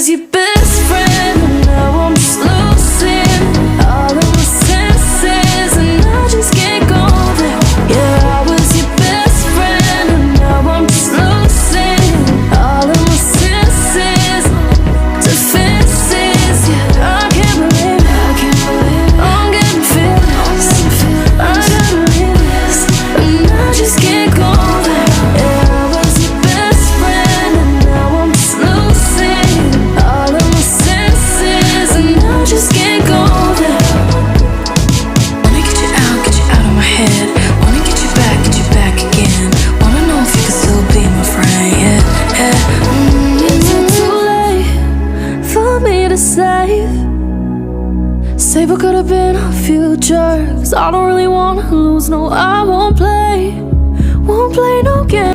was your best friend, and now I'm just losing all of my senses, and I just can't go there. Yeah, I was your best friend, and now I'm just losing all of my senses, defenses. Yeah, I can't believe it. I'm getting feelings. I gotta leave this, and I just can't go there. Yeah, I was your best friend, and now I'm just losing all of my senses, and I just can't go there. Wanna get you out of my head. Wanna get you back again. Wanna know if you could still be my friend. Yeah, yeah. Is it too late for me to save? Say what could have been our future, 'cause I don't really wanna lose. No, I won't play no games.